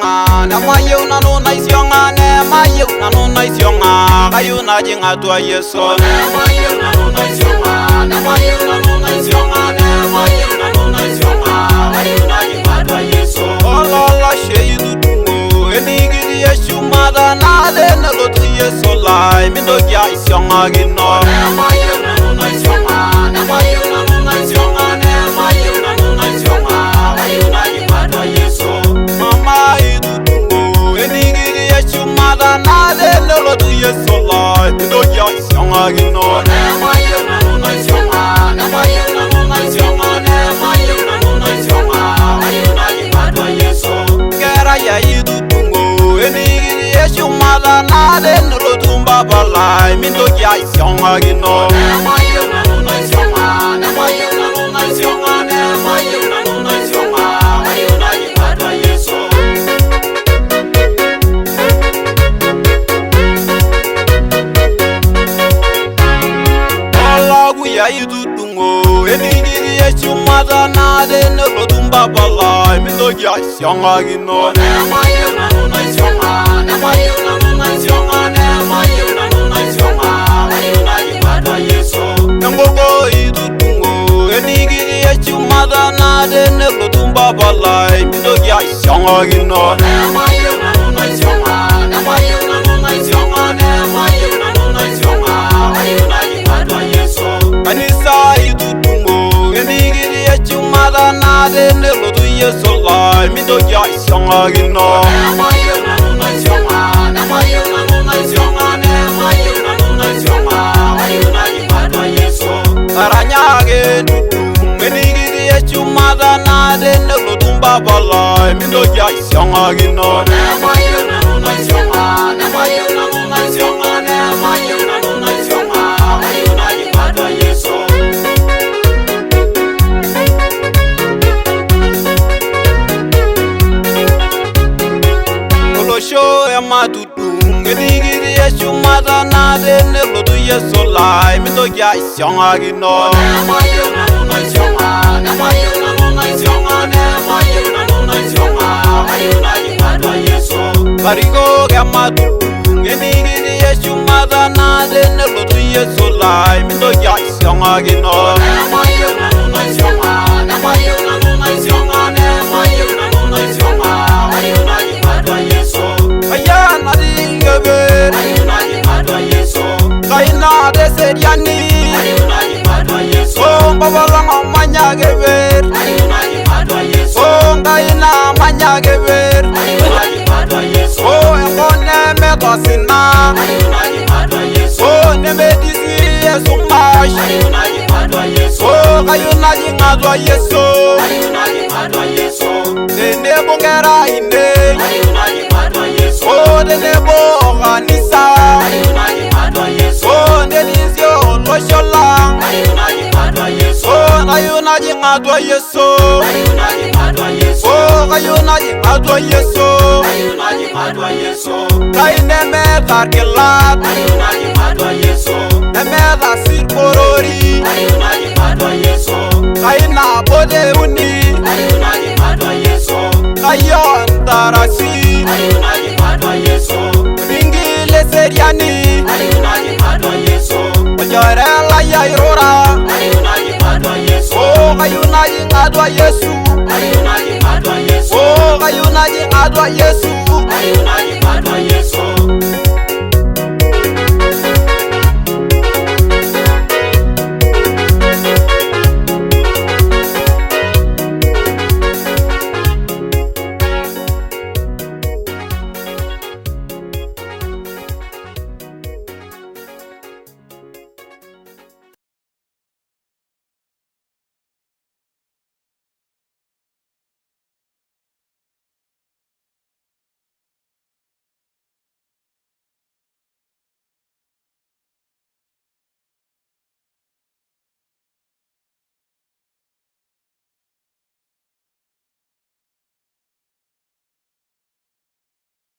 Naisionga, na Mayieu Nanu Naisionga, ne Mayieu Nanu Naisionga, kayu na jinga tua Yeso. Ne Mayieu Nanu Naisionga, ne Mayieu Nanu Naisionga, ne Mayieu Nanu Naisionga, kayu na jinga tua Yeso. Olala sheidu tungo, enigiri Yesu mada na de ne lotu Yeso lai, mindo ya isionga gino. Ne Mayieu Nanu Naisionga, ne Mayieu Nanu Naisionga, ne Mayieu Nanu Naisionga, kayu na jinga tua Yeso. Mama idu tungo, enigiri Yesu mada na de ne lotu Yeso lai, mindo ya isionga gino. Ne Mayieu Nanu Naisionga, ne Mayieu Nanu Naisionga, ne Mayieu Nanu Naisionga, kayu na jinga tua Yeso. Kera ya idu tungo, enigiri Yesu mada na de ne lotu mbaba lai, mindo ya isionga gino. Ne Mayieu Nanu Naisionga, ne Mayieu Nanu Naisionga, ne Mayieu Nanu Naisionga, kayu na jinga tua Yeso. Olagu ya idu tungo, enigiri Yesu mada na de ne lotu mbaba lai, mindo ya isionga gino. Ne Mayieu Nanu Naisionga, ne Mayieu Nanu Naisionga, ne Mayieu Nanu Naisionga, kayu na jinga tua Yeso. Ngogo idu tungo, enigiri Yesu mada na de ne lotu mbaba lai, mindo ya isionga gino. Ne Mayieu Nanu Naisionga, ne Mayieu Nanu Naisionga, ne Mayieu Nanu Naisionga, kayu na jinga tua Yeso. Kanisa idu tungo, enigiri Yesu mada na de ne lotu Yeso lai, mindo ya isionga gino. Ne Mayieu Nanu Naisionga, ne Mayieu Nanu Naisionga, ne Mayieu Nanu Naisionga, kayu na jinga tua Yeso. Aranyage tutu, enigiri Yesu mada na de ne lotu mbaba lai, mindo ya isionga gino. Ne Mayieu Nanu Naisionga, ne Mayieu Nanu Naisionga, ne Mayieu Nanu Naisionga, kayu na jinga tua Yeso. Olosho ya matutu, enigiri Yesu mada na de ne lotu Yeso lai, mindo ya isionga gino. Ne Mayieu Nanu Naisionga, ne Mayieu Nanu Naisionga, ne Mayieu Nanu Naisionga, kayu na jinga tua Yeso. Barigo ya matutu, enigiri Yesu mada na de ne lotu Yeso lai, mindo ya isionga gino. Ne Mayieu Nanu Naisionga, ne Mayieu Nanu Naisionga, ne Mayieu Nanu Naisionga, kayu na jinga tua Yeso. Aya na dingeber, kayu na jinga tua Yeso. Kaina de seriani, kayu na jinga tua Yeso. Oh babala manya geber, kayu na jinga tua Yeso. Oh kaina manya geber, kayu na jinga tua Yeso. Oh engone medosina, kayu na jinga tua Yeso. Oh ne medisi Yesu mash, kayu na jinga tua Yeso. Oh kayu na jinga tua Yeso, kayu na jinga tua Yeso. Dene bongera ine, kayu na jinga tua Yeso. Oh dene bonganisa, kayu na jinga tua Yeso. Oh denizio loshola, kayu na jinga tua Yeso. Oh kayu na jinga tua Yeso, kayu na jinga tua Yeso. Oh kayu na jinga tua Yeso, kayu na jinga tua Yeso. Kaine me targelat, kayu na jinga tua Yeso. Eme da sirporori, kayu na jinga tua Yeso. Kaina bode uni, kayu na jinga tua Yeso. Kayon tarasi, kayu na jinga tua Yeso. Ringile seriani, kayu na jinga tua Yeso. Ojorela ya irora, kayu na jinga tua Yeso. Oh kayu na jinga tua Yesu, kayu na jinga tua Yeso. Oh kayu na jinga tua Yesu.